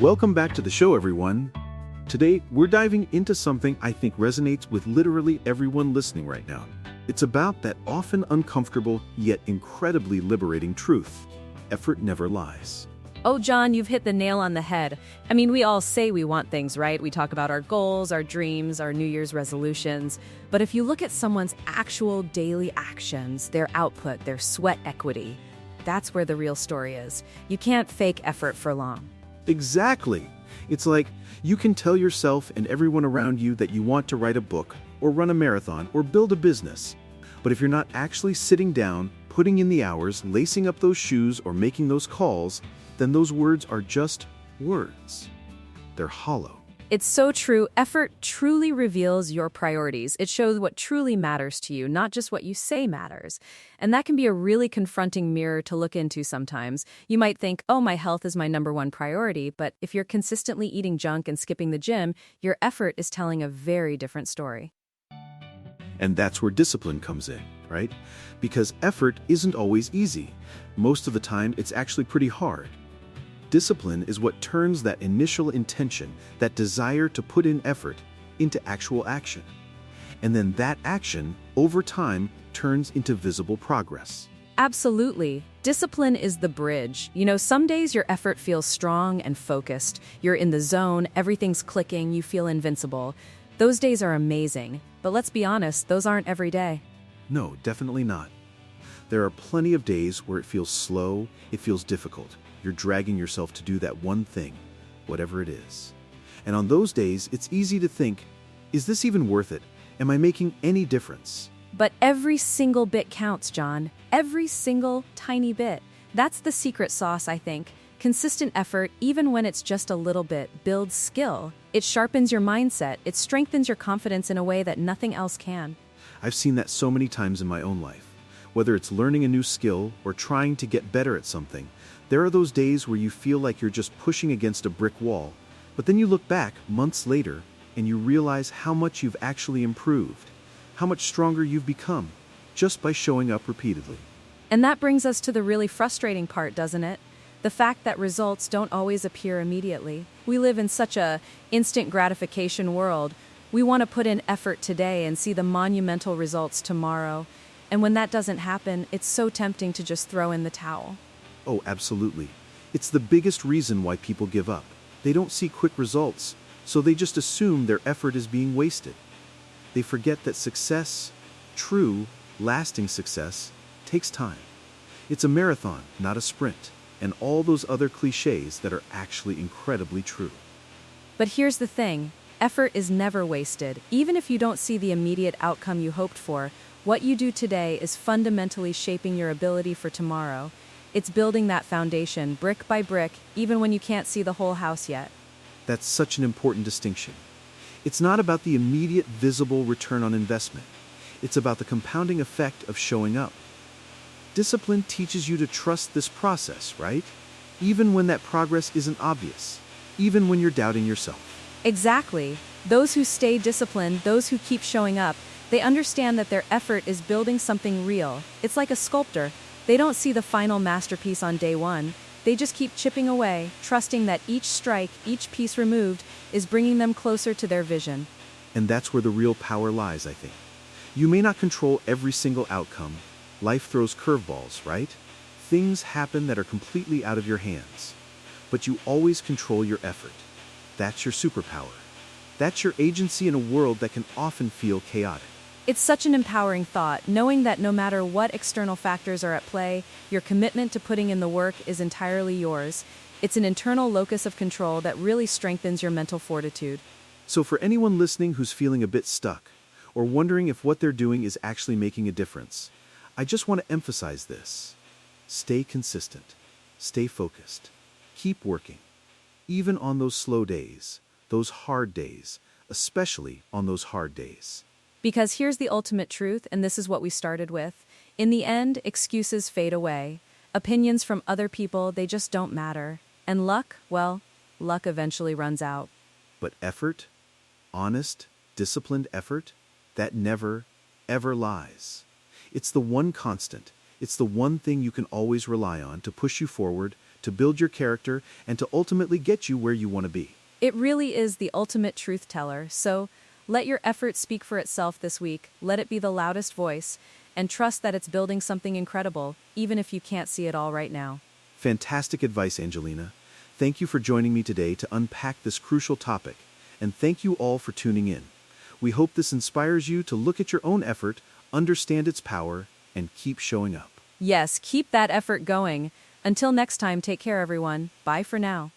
Welcome back to the show, everyone. Today, we're diving into something I think resonates with literally everyone listening right now. It's about that often uncomfortable, yet incredibly liberating truth. Effort never lies. Oh, John, you've hit the nail on the head. I mean, we all say we want things, right? We talk about our goals, our dreams, our New Year's resolutions. But if you look at someone's actual daily actions, their output, their sweat equity, that's where the real story is. You can't fake effort for long. Exactly. It's like you can tell yourself and everyone around you that you want to write a book, or run a marathon, or build a business. But if you're not actually sitting down, putting in the hours, lacing up those shoes, or making those calls, then those words are just words. They're hollow. It's so true. Effort truly reveals your priorities. It shows what truly matters to you, not just what you say matters. And that can be a really confronting mirror to look into sometimes. You might think, oh, my health is my number one priority, but if you're consistently eating junk and skipping the gym, your effort is telling a very different story. And that's where discipline comes in, right? Because effort isn't always easy. Most of the time, it's actually pretty hard. Discipline is what turns that initial intention, that desire to put in effort, into actual action. And then that action, over time, turns into visible progress. Absolutely. Discipline is the bridge. You know, some days your effort feels strong and focused. You're in the zone, everything's clicking, you feel invincible. Those days are amazing. But let's be honest, those aren't every day. No, definitely not. There are plenty of days where it feels slow, it feels difficult. You're dragging yourself to do that one thing, whatever it is. And on those days, it's easy to think, is this even worth it? Am I making any difference? But every single bit counts, John. Every single tiny bit. That's the secret sauce, I think. Consistent effort, even when it's just a little bit, builds skill. It sharpens your mindset. It strengthens your confidence in a way that nothing else can. I've seen that so many times in my own life. Whether it's learning a new skill or trying to get better at something, there are those days where you feel like you're just pushing against a brick wall, but then you look back months later and you realize how much you've actually improved, how much stronger you've become, just by showing up repeatedly. And that brings us to the really frustrating part, doesn't it? The fact that results don't always appear immediately. We live in such a instant gratification world. We want to put in effort today and see the monumental results tomorrow. And when that doesn't happen, it's so tempting to just throw in the towel. Oh, absolutely. It's the biggest reason why people give up. They don't see quick results, so they just assume their effort is being wasted. They forget that success, true, lasting success, takes time. It's a marathon, not a sprint, and all those other cliches that are actually incredibly true. But here's the thing. Effort is never wasted. Even if you don't see the immediate outcome you hoped for, what you do today is fundamentally shaping your ability for tomorrow. It's building that foundation, brick by brick, even when you can't see the whole house yet. That's such an important distinction. It's not about the immediate visible return on investment. It's about the compounding effect of showing up. Discipline teaches you to trust this process, right? Even when that progress isn't obvious, even when you're doubting yourself. Exactly. Those who stay disciplined, those who keep showing up, they understand that their effort is building something real. It's like a sculptor. They don't see the final masterpiece on day one. They just keep chipping away, trusting that each strike, each piece removed, is bringing them closer to their vision. And that's where the real power lies, I think. You may not control every single outcome. Life throws curveballs, right? Things happen that are completely out of your hands. But you always control your effort. That's your superpower. That's your agency in a world that can often feel chaotic. It's such an empowering thought, knowing that no matter what external factors are at play, your commitment to putting in the work is entirely yours. It's an internal locus of control that really strengthens your mental fortitude. So for anyone listening who's feeling a bit stuck, or wondering if what they're doing is actually making a difference, I just want to emphasize this. Stay consistent. Stay focused. Keep working. Even on those slow days, those hard days, especially on those hard days. Because here's the ultimate truth, and this is what we started with. In the end, excuses fade away. Opinions from other people, they just don't matter. And luck, well, luck eventually runs out. But effort, honest, disciplined effort, that never, ever lies. It's the one constant. It's the one thing you can always rely on to push you forward, to build your character, and to ultimately get you where you want to be. It really is the ultimate truth teller, so let your effort speak for itself this week, let it be the loudest voice, and trust that it's building something incredible, even if you can't see it all right now. Fantastic advice, Angelina. Thank you for joining me today to unpack this crucial topic, and thank you all for tuning in. We hope this inspires you to look at your own effort, understand its power, and keep showing up. Yes, keep that effort going. Until next time, take care, everyone. Bye for now.